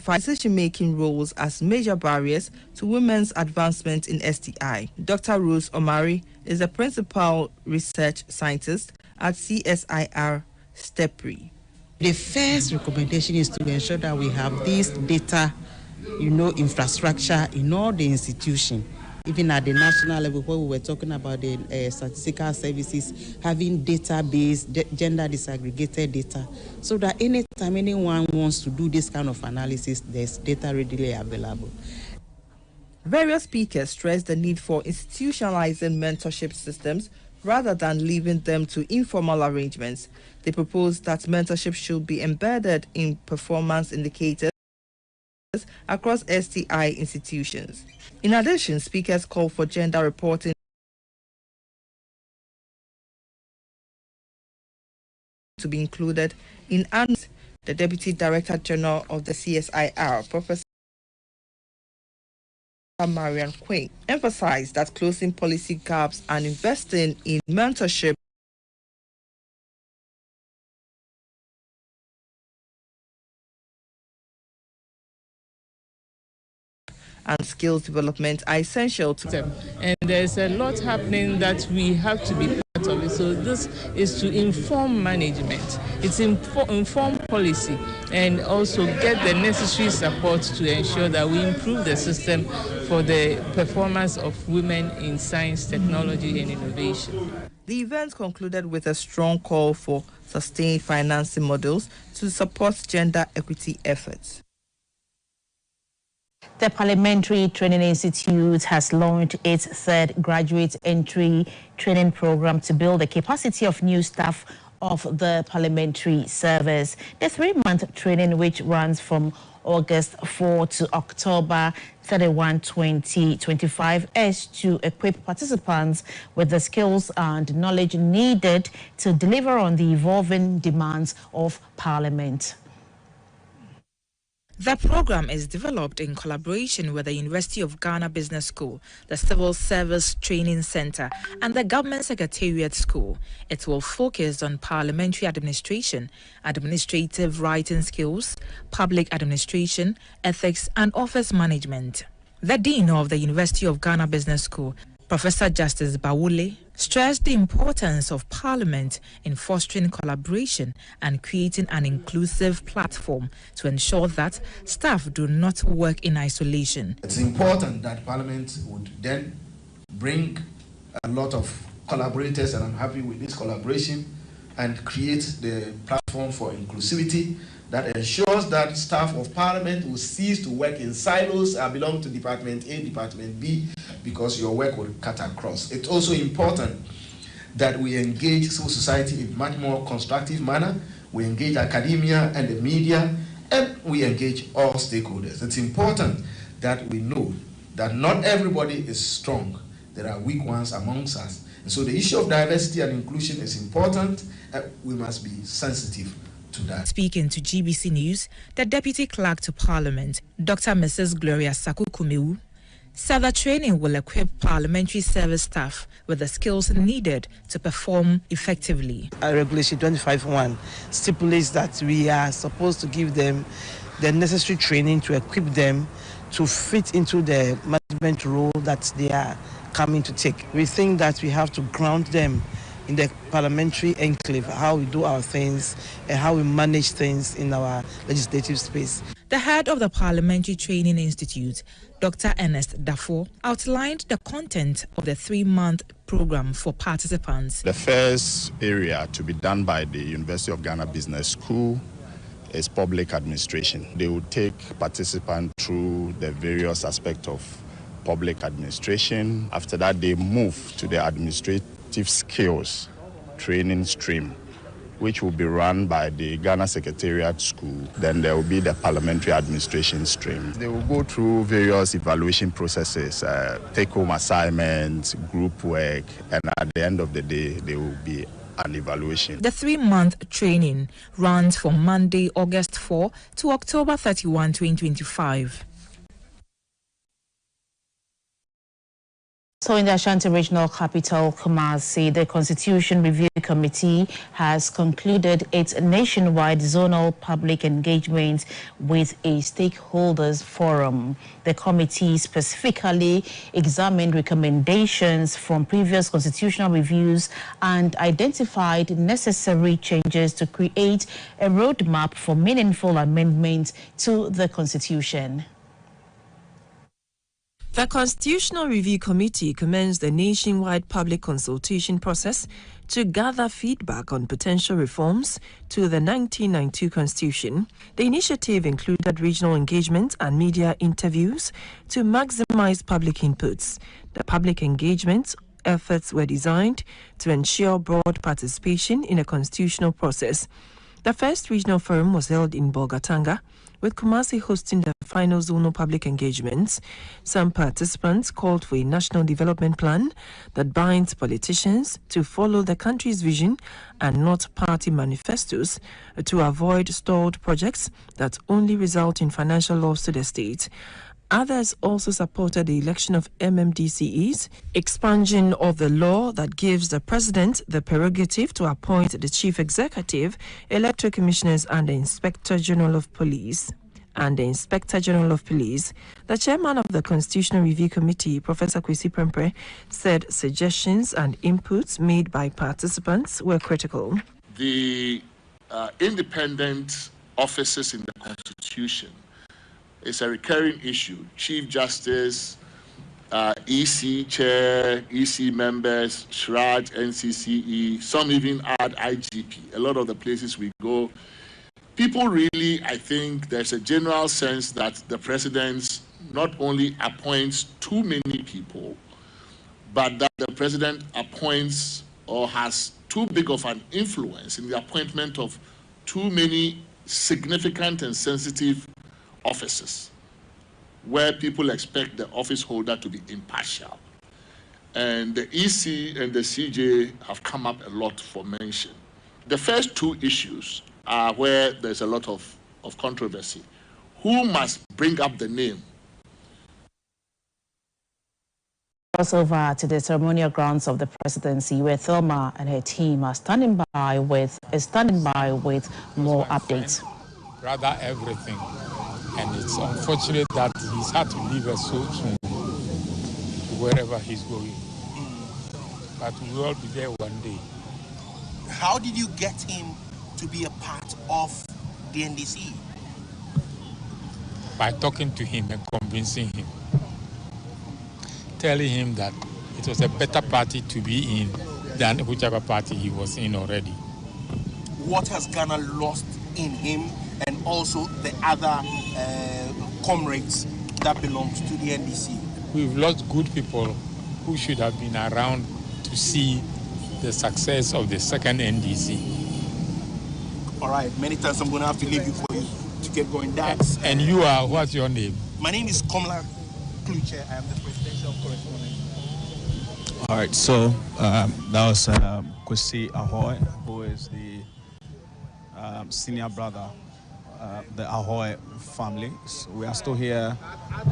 identified decision-making roles as major barriers to women's advancement in STI. Dr. Rose Omari is the principal research scientist at CSIR STEPRI. The first recommendation is to ensure that we have this data, infrastructure in all the institutions. Even at the national level, where we were talking about the statistical services, having database, gender disaggregated data, so that anytime anyone wants to do this kind of analysis, there's data readily available. Various speakers stressed the need for institutionalizing mentorship systems rather than leaving them to informal arrangements. They proposed that mentorship should be embedded in performance indicators across STI institutions. In addition, speakers called for gender reporting to be included in the Deputy Director General of the CSIR, Professor Marian Quinn, emphasized that closing policy gaps and investing in mentorship and skills development are essential to them. And there's a lot happening that we have to be part of it. So this is to inform management, it's inform policy, and also get the necessary support to ensure that we improve the system for the performance of women in science, technology, and innovation. The event concluded with a strong call for sustained financing models to support gender equity efforts. The Parliamentary Training Institute has launched its third graduate entry training program to build the capacity of new staff of the parliamentary service. The 3-month training, which runs from August 4 to October 31, 2025, is to equip participants with the skills and knowledge needed to deliver on the evolving demands of Parliament. The program is developed in collaboration with the University of Ghana Business School, the Civil Service Training Center, and the Government Secretariat School. It will focus on parliamentary administration, administrative writing skills, public administration, ethics, and office management. The Dean of the University of Ghana Business School, Professor Justice Bawule, stressed the importance of Parliament in fostering collaboration and creating an inclusive platform to ensure that staff do not work in isolation. It's important that Parliament would then bring a lot of collaborators, and I'm happy with this collaboration, and create the platform for inclusivity that ensures that staff of Parliament will cease to work in silos. I belong to Department A, Department B, because your work will cut across. It's also important that we engage civil society in a much more constructive manner. We engage academia and the media, and we engage all stakeholders. It's important that we know that not everybody is strong. There are weak ones amongst us. And so the issue of diversity and inclusion is important, and we must be sensitive to that. Speaking to GBC News, the Deputy Clerk to Parliament, Dr. Mrs. Gloria Saku-Kumeu, said the training will equip parliamentary service staff with the skills needed to perform effectively. Regulation 25(1) stipulates that we are supposed to give them the necessary training to equip them to fit into the management role that they are coming to take. We think that we have to ground them in the parliamentary enclave, how we do our things and how we manage things in our legislative space. The head of the Parliamentary Training Institute, Dr. Ernest Dafo, outlined the content of the 3-month program for participants. The first area to be done by the University of Ghana Business School is public administration. They will take participants through the various aspects of public administration. After that, they move to the administrative skills training stream, which will be run by the Ghana Secretariat School. Then there will be the parliamentary administration stream. They will go through various evaluation processes, take-home assignments, group work, and at the end of the day, there will be an evaluation. The 3-month training runs from Monday, August 4 to October 31, 2025. So in the Ashanti Regional Capital, Kumasi, the Constitution Review Committee has concluded its nationwide zonal public engagement with a stakeholders forum. The committee specifically examined recommendations from previous constitutional reviews and identified necessary changes to create a roadmap for meaningful amendments to the Constitution. The Constitutional Review Committee commenced a nationwide public consultation process to gather feedback on potential reforms to the 1992 Constitution. The initiative included regional engagement and media interviews to maximize public inputs. The public engagement efforts were designed to ensure broad participation in a constitutional process. The first regional forum was held in Bolgatanga, with Kumasi hosting the final zonal public engagements. Some participants called for a national development plan that binds politicians to follow the country's vision and not party manifestos, to avoid stalled projects that only result in financial loss to the state. Others also supported the election of MMDCEs, expansion of the law that gives the president the prerogative to appoint the chief executive, electoral commissioners, and the inspector general of police. The chairman of the Constitutional Review Committee, Professor Kwesi Prempeh, said suggestions and inputs made by participants were critical. The independent offices in the Constitution is a recurring issue. Chief Justice, EC Chair, EC members, SHRAD, NCCE, some even add IGP. A lot of the places we go, people really, I think there's a general sense that the president not only appoints too many people, but that the president appoints or has too big of an influence in the appointment of too many significant and sensitive offices, where people expect the office holder to be impartial. And the EC and the CJ have come up a lot for mention. The first two issues are where there's a lot of controversy. Who must bring up the name? Over to the ceremonial grounds of the presidency, where Thelma and her team are standing by with more updates. Rather everything. And it's unfortunate that he's had to leave us so soon to wherever he's going. But we will all be there one day. How did you get him to be a part of the NDC? By talking to him and convincing him. Telling him that it was a better party to be in than whichever party he was in already. What has Ghana lost in him and also the other comrades that belong to the NDC? We've lost good people who should have been around to see the success of the second NDC. All right, many times I'm going to have to leave you for you to get going. And you are, what's your name? My name is Komla Kluche. I am the presidential correspondent. All right, so that was Kwesi Ahoy, who is the senior brother, the Ahoy family. So we are still here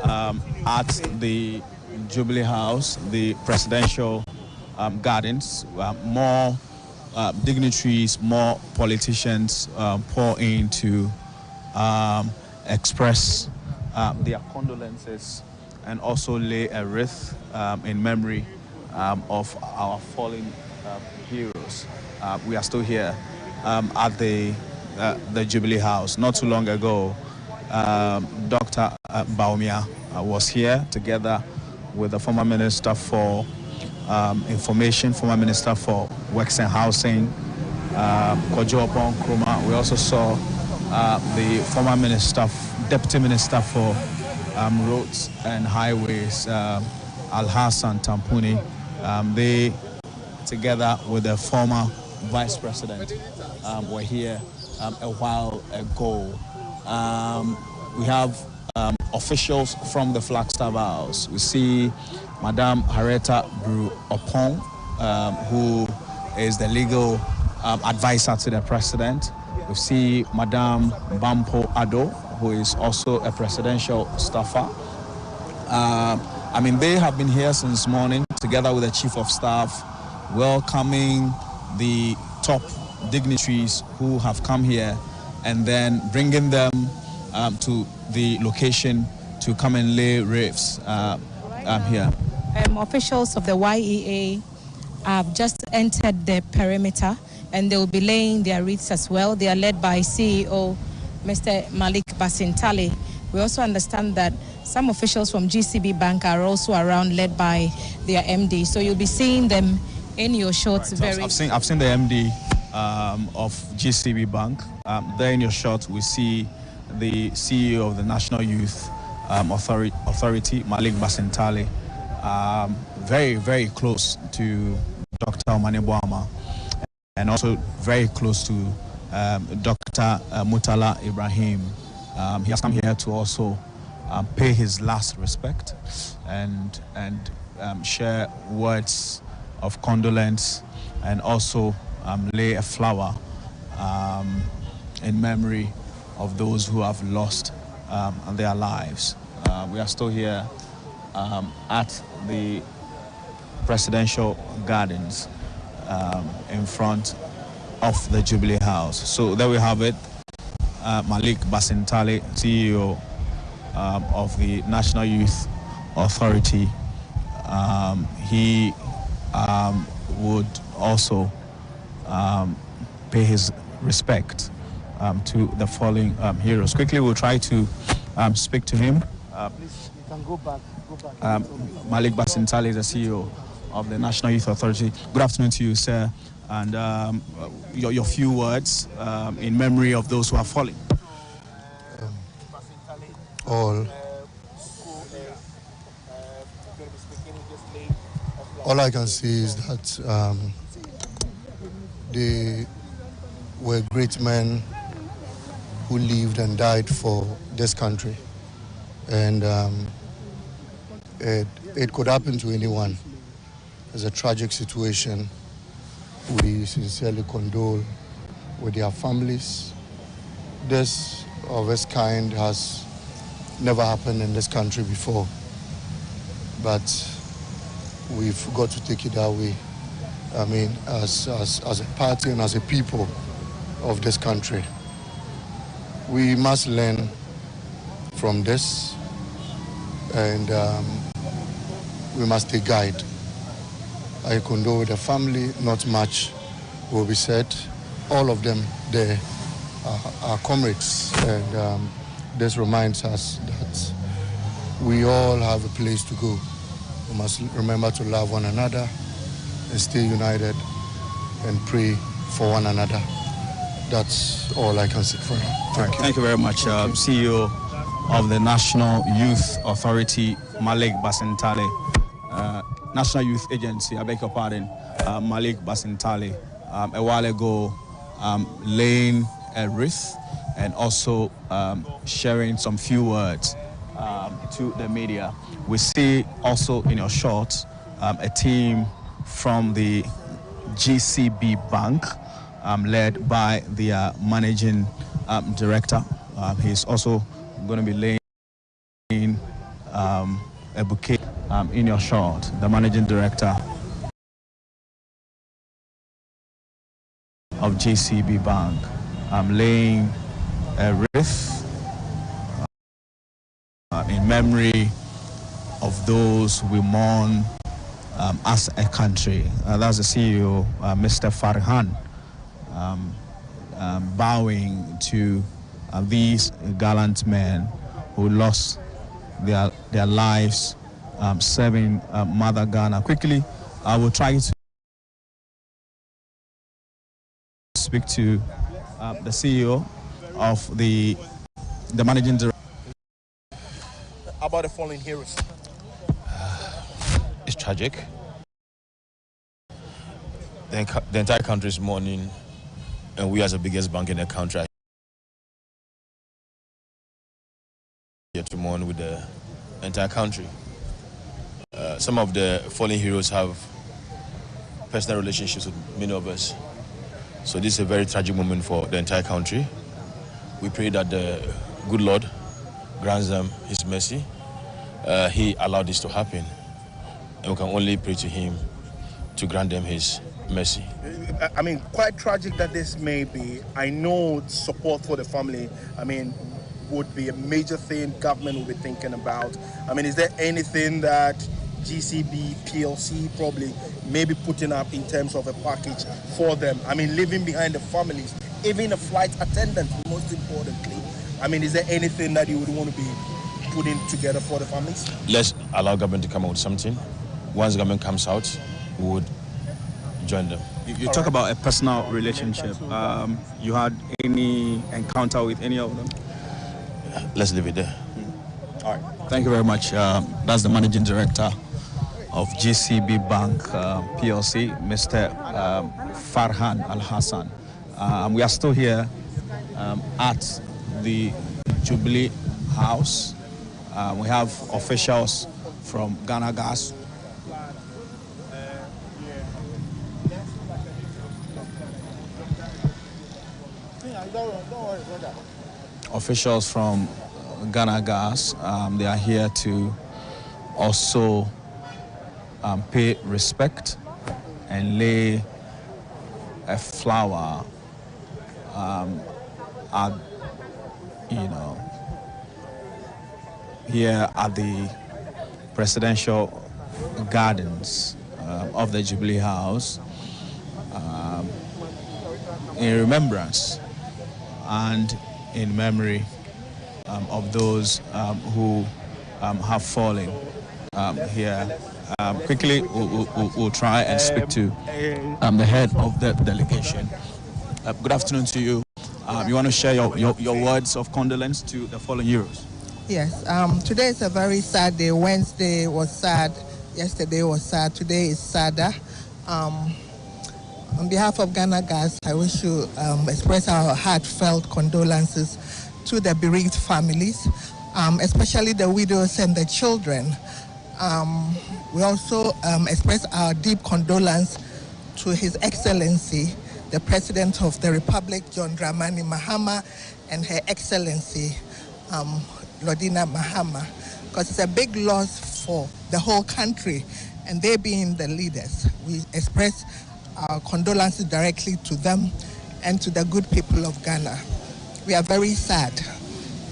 at the Jubilee House, the presidential gardens. More dignitaries, more politicians pour in to express their condolences and also lay a wreath in memory of our fallen heroes. We are still here at the Jubilee House. Not too long ago, Dr. Baumia was here together with the former Minister for Information, former Minister for Works and Housing, Kojo Opon Nkrumah. We also saw the former Deputy Minister for Roads and Highways, Al-Hassan Tampuni. They, together with the former Vice President, were here a while ago. We have officials from the Flagstaff House. We see Madame Harrietta Bru Opon, who is the legal advisor to the president. We see Madame Bampo Ado, who is also a presidential staffer. I mean, they have been here since morning together with the Chief of Staff, welcoming the top dignitaries who have come here, and then bringing them to the location to come and lay wreaths here. Officials of the YEA have just entered the perimeter, and they will be laying their wreaths as well. They are led by CEO Mr. Malik Basintali. We also understand that some officials from GCB Bank are also around, led by their MD. So you'll be seeing them in your shots. Right. I've seen the MD of GCB Bank. There in your shot, we see the CEO of the National Youth Authority, Malik Basintali, very, very close to Dr. Omane Boama, and also very close to Dr. Mutala Ibrahim. He has come here to also pay his last respect and share words of condolence, and also lay a flower in memory of those who have lost their lives. We are still here at the Presidential Gardens in front of the Jubilee House. So there we have it. Malik Basintali, CEO of the National Youth Authority. He would also pay his respect to the fallen heroes. Quickly, we'll try to speak to him. Please, you can go back. Malik Basintali is the CEO of the National Youth Authority. Good afternoon to you, sir. And your few words in memory of those who are fallen. All I can say is that they were great men who lived and died for this country, and it could happen to anyone. It's a tragic situation. We sincerely condole with their families. This of its kind has never happened in this country before, but we've got to take it that way. I mean, as a party and as a people of this country, we must learn from this, and we must take guide. I condole with the family. Not much will be said. All of them there are comrades, and this reminds us that we all have a place to go. We must remember to love one another and stay united and pray for one another. That's all I can say for now. Thank you very much, CEO of the National Youth Authority, Malik Basintali. National Youth Agency, I beg your pardon, Malik Basintali, a while ago laying a wreath and also sharing some few words to the media. We see also in your shot a team from the GCB Bank led by the managing director. He's also going to be laying a bouquet in your shot, the managing director of GCB Bank, laying a wreath in memory of those we mourn as a country. That's the CEO, Mr. Farhan, bowing to these gallant men who lost their lives serving Mother Ghana. Quickly, I will try to speak to the CEO of the managing director. About the fallen heroes. It's tragic. The entire country is mourning, and we as the biggest bank in the country are here to mourn with the entire country. Some of the fallen heroes have personal relationships with many of us. So this is a very tragic moment for the entire country. We pray that the good Lord grants them his mercy. He allowed this to happen. and we can only pray to him to grant them his mercy. I mean, quite tragic that this may be. I know support for the family, I mean, would be a major thing government will be thinking about. I mean, is there anything that GCB PLC probably maybe putting up in terms of a package for them? I mean, leaving behind the families, even a flight attendant, most importantly. I mean, is there anything that you would want to be putting together for the families? Let's allow government to come out with something. Once government comes out, we would join them. You talk about a personal relationship. You had any encounter with any of them? Let's leave it there. All right. Thank you very much. That's the managing director of GCB Bank PLC, Mr. Farhan Al Hassan. We are still here at the Jubilee House. We have officials from Ghana Gas. Officials from Ghana Gas, they are here to also pay respect and lay a flower at, here at the presidential gardens of the Jubilee House in remembrance and in memory of those who have fallen here. Quickly, we'll try and speak to the head of the delegation. Good afternoon to you. You want to share your words of condolence to the fallen heroes? Yes, today is a very sad day. Wednesday was sad, yesterday was sad, today is sadder. On behalf of Ghana Gas, I wish to express our heartfelt condolences to the bereaved families, especially the widows and the children. We also express our deep condolence to His Excellency, the President of the Republic, John Dramani Mahama, and Her Excellency, Lodina Mahama, because it's a big loss for the whole country, and they being the leaders. We express our condolences directly to them and to the good people of Ghana. We are very sad,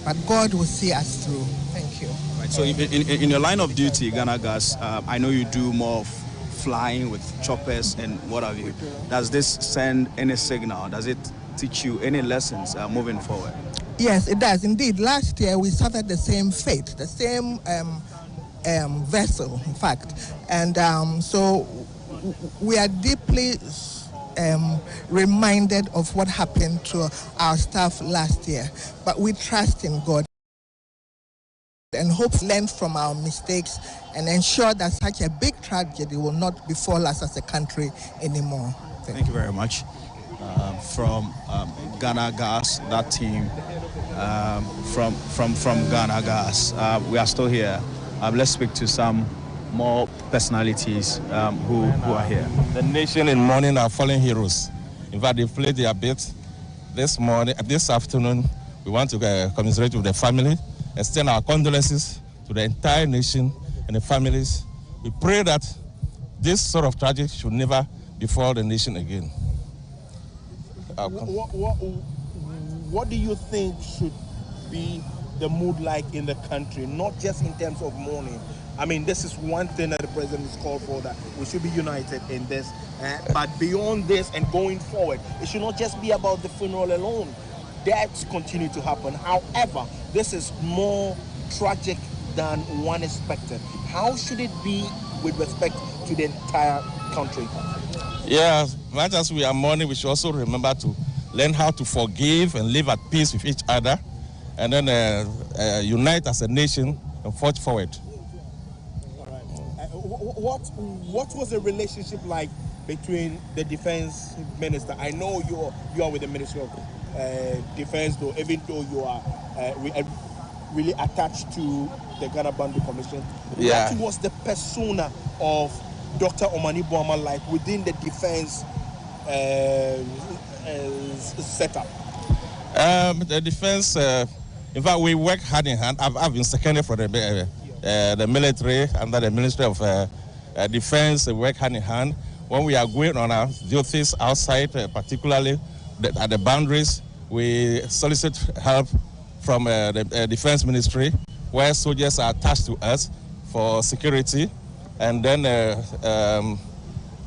but God will see us through. Thank you. Right, so in your line of duty, Ghana Gas, I know you do more of flying with choppers and what have you. Does this send any signal? Does it teach you any lessons moving forward? Yes, it does. Indeed, last year we suffered the same fate, the same vessel, in fact. And so we are deeply reminded of what happened to our staff last year. But we trust in God and hope to learn from our mistakes and ensure that such a big tragedy will not befall us as a country anymore. Thank you very much. From Ghana Gas, that team from Ghana Gas, we are still here. Let's speak to some more personalities who are here. The nation in mourning our fallen heroes. In fact, they played their bit this afternoon. We want to commiserate with the family, extend our condolences to the entire nation and the families. We pray that this sort of tragedy should never befall the nation again. What do you think should be the mood like in the country, not just in terms of mourning? I mean, this is one thing that the president has called for, that we should be united in this. But beyond this and going forward, it should not just be about the funeral alone. Deaths continue to happen. However, this is more tragic than one expected. How should it be with respect to the entire country? Yeah, much as we are mourning, we should also remember to learn how to forgive and live at peace with each other, and then unite as a nation and forge forward. What was the relationship like between the defense minister? I know you are with the Ministry of Defense, though, even though you are really attached to the Ghana Boundary Commission. Yeah. What was the persona of Dr. Omani Boama like within the defense setup? The defense, in fact, we work hand in hand. I've been seconded for the military under the Ministry of defense work hand in hand. When we are going on our duties outside, particularly at the boundaries, we solicit help from the Defense Ministry, where soldiers are attached to us for security, and then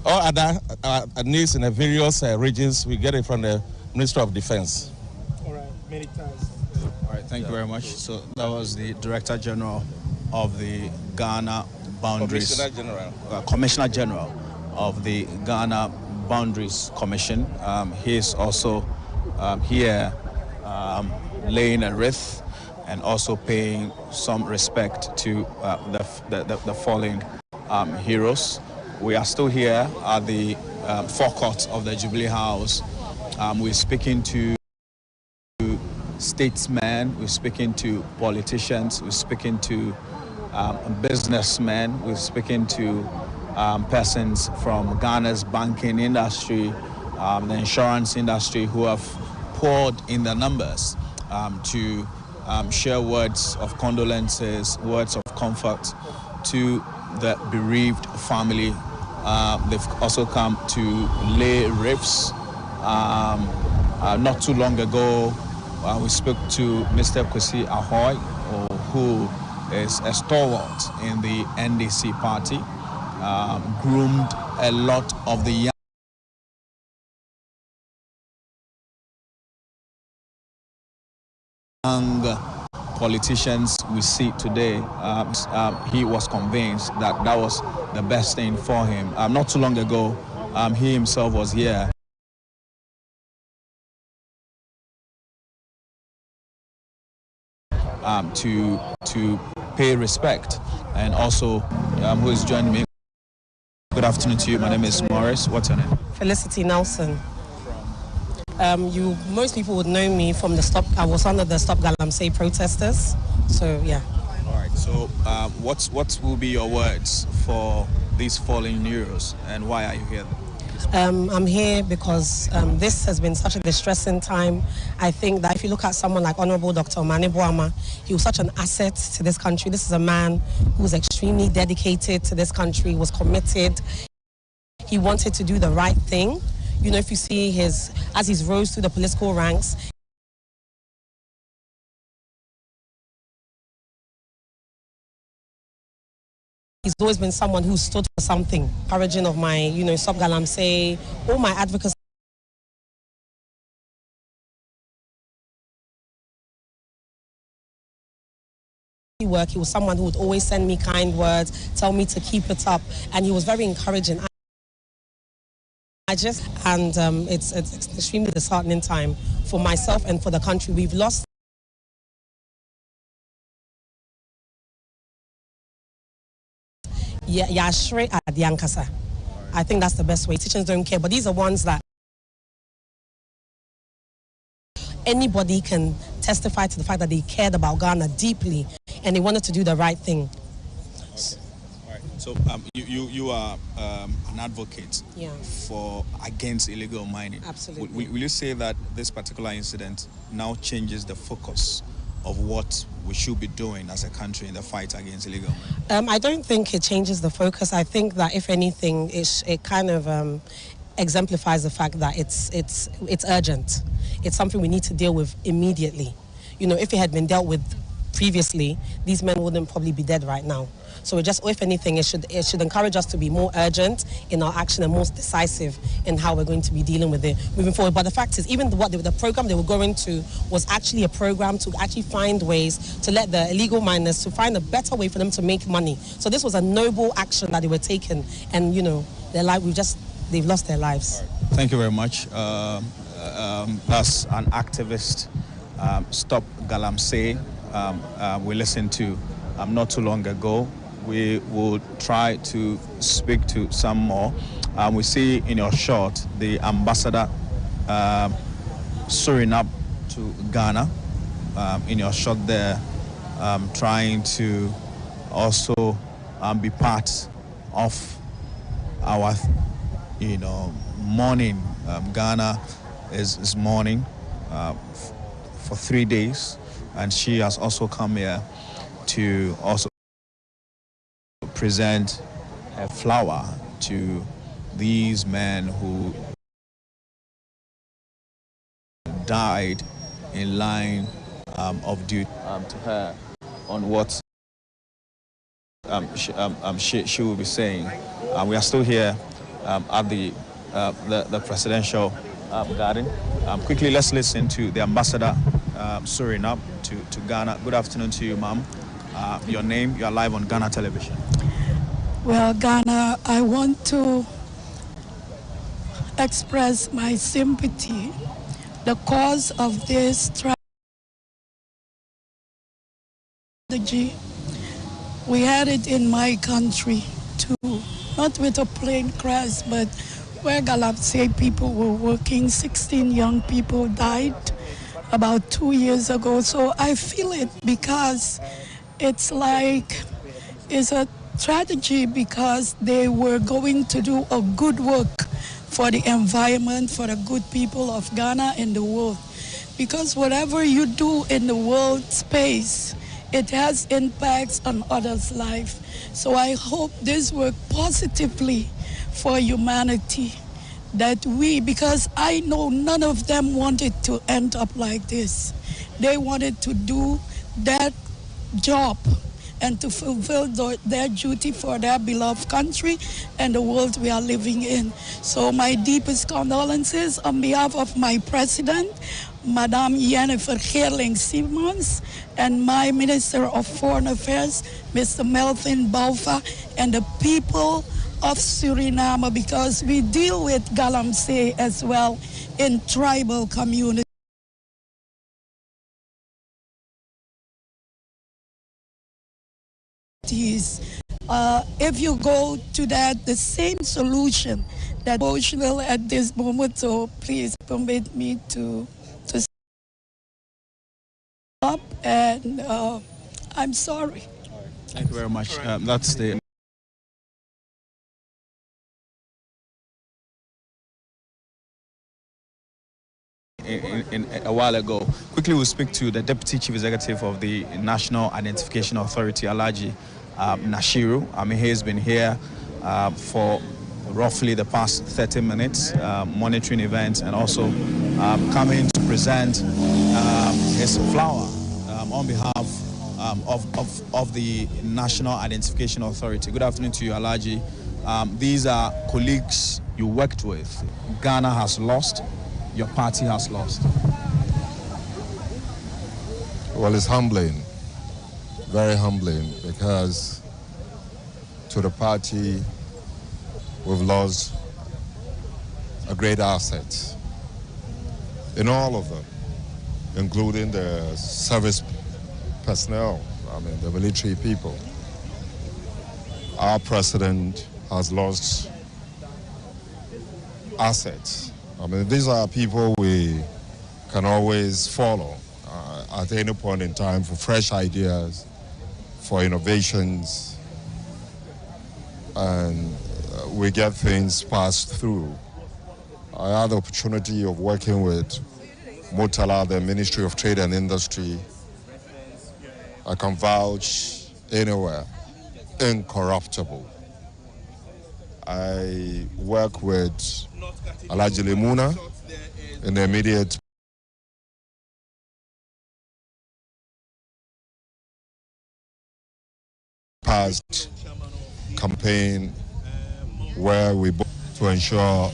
all other needs in the various regions, we get it from the Ministry of Defense. All right, many thanks. All right, thank you very much. So that was the Director General of the Ghana Boundaries, Commissioner General of the Ghana Boundaries Commission. He is also here laying a wreath and also paying some respect to the fallen heroes. We are still here at the forecourt of the Jubilee House. We're speaking to statesmen, we're speaking to politicians, we're speaking to businessmen, we're speaking to persons from Ghana's banking industry, the insurance industry, who have poured in their numbers to share words of condolences, words of comfort to the bereaved family. They've also come to lay wreaths. Not too long ago, we spoke to Mr. Kwesi Ahoy, who is a stalwart in the NDC party, groomed a lot of the young politicians we see today. He was convinced that that was the best thing for him. Not too long ago, he himself was here. To pay respect, and also who is joining me. Good afternoon to you. My name is Morris. What's your name? Felicity Nelson. Most people would know me from the Stop. I was under the Stop Galamsey protesters. So yeah. All right. So what will be your words for these fallen heroes, and why are you here? I'm here because this has been such a distressing time. I think that if you look at someone like Honorable Dr. Mane Boama, he was such an asset to this country. This is a man who was extremely dedicated to this country, was committed. He wanted to do the right thing. You know, if you see as he's rose through the political ranks, he's always been someone who stood for something. Origin of my, Stop Galamsey, all my advocacy work. He was someone who would always send me kind words, tell me to keep it up, and he was very encouraging. It's an extremely disheartening time for myself and for the country. We've lost. I think that's the best way. Teachers don't care, but these are ones that anybody can testify to the fact that they cared about Ghana deeply and they wanted to do the right thing. So you are an advocate against illegal mining. Absolutely. Will you say that this particular incident now changes the focus of what we should be doing as a country in the fight against illegal mining? I don't think it changes the focus. I think that if anything, it kind of exemplifies the fact that it's urgent. It's something we need to deal with immediately. You know, if it had been dealt with previously, these men wouldn't probably be dead right now. So if anything, it should encourage us to be more urgent in our action and more decisive in how we're going to be dealing with it moving forward. But the fact is, even the program they were going to was actually a program to actually find ways to let the illegal miners to find a better way for them to make money. So this was a noble action that they were taking, and they've lost their lives. Right. Thank you very much. That's an activist, Stop Galamsey. We listened to not too long ago. We will try to speak to some more. We see in your shot the ambassador Suriname to Ghana. In your shot there, trying to also be part of our, mourning. Ghana is mourning for 3 days, and she has also come here to also present a flower to these men who died in line of duty to her on what she will be saying. We are still here at the presidential garden. Quickly, let's listen to the ambassador Suriname to Ghana. Good afternoon to you, ma'am. Your name, you are live on Ghana television. Well, Ghana, I want to express my sympathy. The cause of this tragedy, we had it in my country too, not with a plane crash, but where Galamsey people were working. 16 young people died about 2 years ago. So I feel it because it's like, it's a tragedy because they were going to do a good work for the environment, for the good people of Ghana and the world. Because whatever you do in the world space, it has impacts on others' life. So I hope this work positively for humanity, that because I know none of them wanted to end up like this. They wanted to do that job and to fulfill their duty for their beloved country and the world we are living in. So my deepest condolences on behalf of my president, Madame Jennifer Geerling-Simons, and my Minister of Foreign Affairs, Mr. Melvin Bouva, and the people of Suriname, because we deal with Galamsey as well in tribal communities. If you go to that, the same solution that emotional at this moment, so please permit me to stop, and I'm sorry. Thank you very much. That's the in a while ago. Quickly, we'll speak to the Deputy Chief Executive of the National Identification Authority, Alhaji Nashiru. He has been here for roughly the past 30 minutes, monitoring events and also coming to present his flower on behalf of the National Identification Authority. Good afternoon to you, Alhaji. These are colleagues you worked with. Ghana has lost. Your party has lost. Well, it's humbling, very humbling, because to the party, we've lost a great asset in all of them, including the service personnel, the military people. Our president has lost assets. These are people we can always follow at any point in time for fresh ideas, for innovations, and we get things passed through. I had the opportunity of working with Murtala, the Ministry of Trade and Industry. I can vouch anywhere, incorruptible. I work with Alhaji Lemuna in the immediate past campaign where we to ensure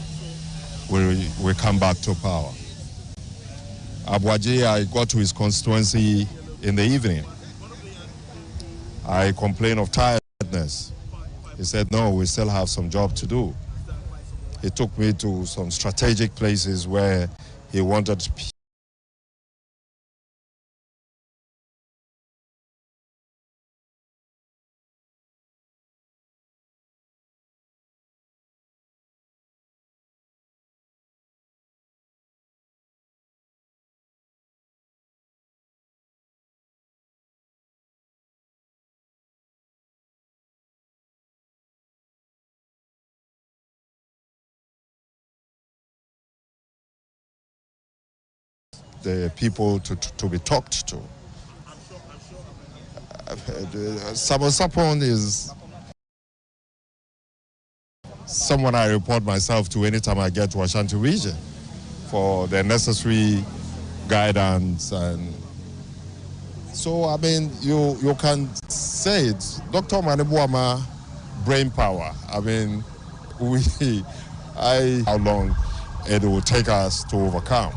we come back to power. Abuaji, I got to his constituency in the evening. I complained of tiredness. He said, no, we still have some job to do. He took me to some strategic places where he wanted the people to be talked to. Sapon is someone I report myself to anytime I get to Ashanti region for the necessary guidance. And so, I mean, you can say it. Dr. Manibuama, brain power. I mean, how long it will take us to overcome.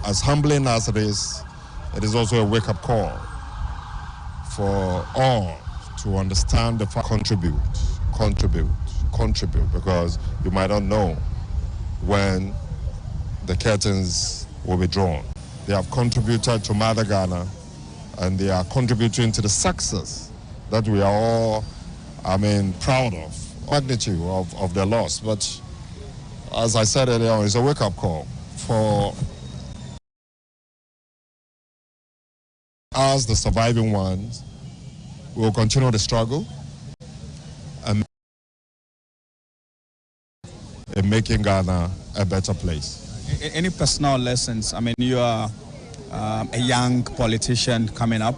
As humbling as it is also a wake-up call for all to understand the fact, contribute, because you might not know when the curtains will be drawn. They have contributed to Mother Ghana, and they are contributing to the success that we are all, proud of. Magnitude of the loss, but as I said earlier on, it's a wake-up call for us, the surviving ones. We will continue the struggle and in making Ghana a better place. Any personal lessons? I mean, you are a young politician coming up.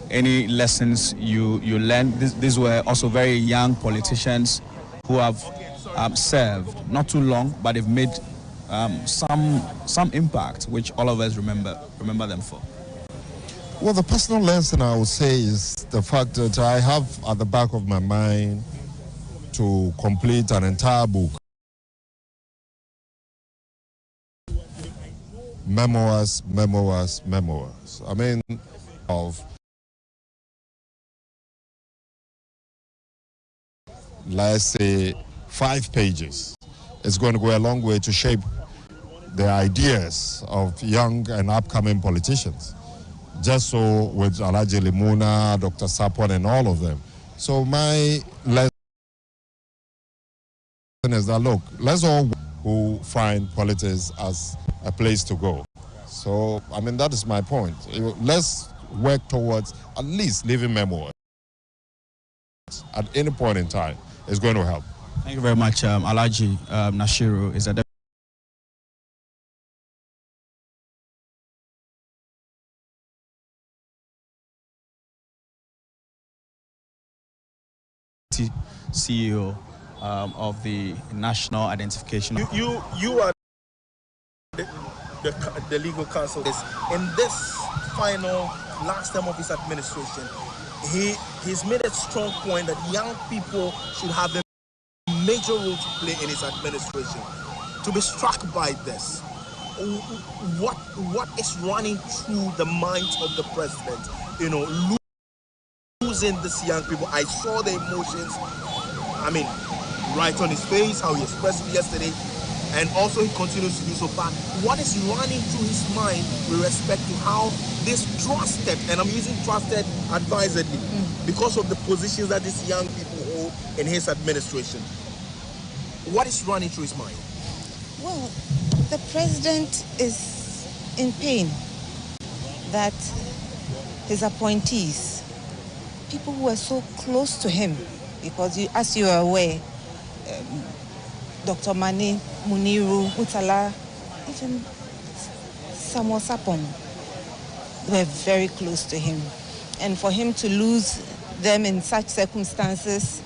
Any lessons you learned? These were also very young politicians who have served not too long, but they've made some impact, which all of us remember them for. Well, the personal lesson I would say is the fact that I have at the back of my mind to complete an entire book. Memoirs. I mean, of, let's say, 5 pages. It's going to go a long way to shape the ideas of young and upcoming politicians. Just so with Alhaji Limuna, Dr. Sapon, and all of them. So my lesson is that, look, let's all who find politics as a place to go. So, I mean, that is my point. Let's work towards at least leaving memoirs at any point in time. It's going to help. Thank you very much, Alhaji Nashiru is a CEO of the National Identification. You are the legal counsel. In this final last term of his administration, he's made a strong point that young people should have a major role to play in his administration. To be struck by this, what is running through the mind of the president? You know, losing these young people. I saw the emotions, right on his face, how he expressed it yesterday, and also he continues to do so. But what is running through his mind with respect to how this trusted, and I'm using trusted advisedly, because of the positions that these young people hold in his administration? What is running through his mind? Well, the president is in pain that his appointees, people who are so close to him, because as you are aware, Dr. Mani, Muniru, Utala, even Samuel Sapon were very close to him. And for him to lose them in such circumstances,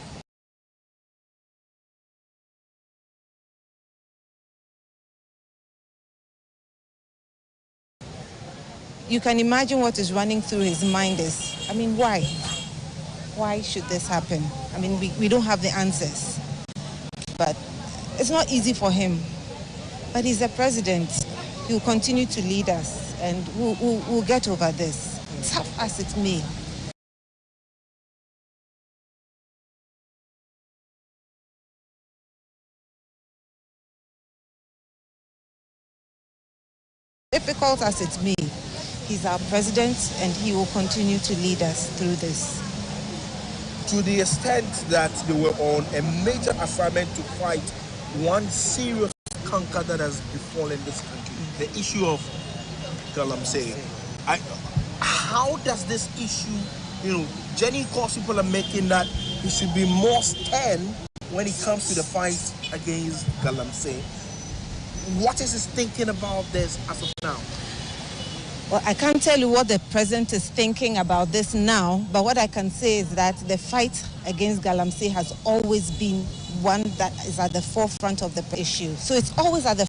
you can imagine what is running through his mind is, why? Why should this happen? We don't have the answers. But it's not easy for him. But he's a president. He will continue to lead us, and we'll get over this, tough as it may. Difficult as it may, he's our president, and he will continue to lead us through this. To the extent that they were on a major assignment to fight one serious canker that has befallen this country, the issue of Galamsey. How does this issue, genuine calls people are making that he should be more stern when it comes to the fight against Galamsey. What is his thinking about this as of now? Well, I can't tell you what the president is thinking about this now, but what I can say is that the fight against galamsey has always been one that is at the forefront of the issue. So it's always at the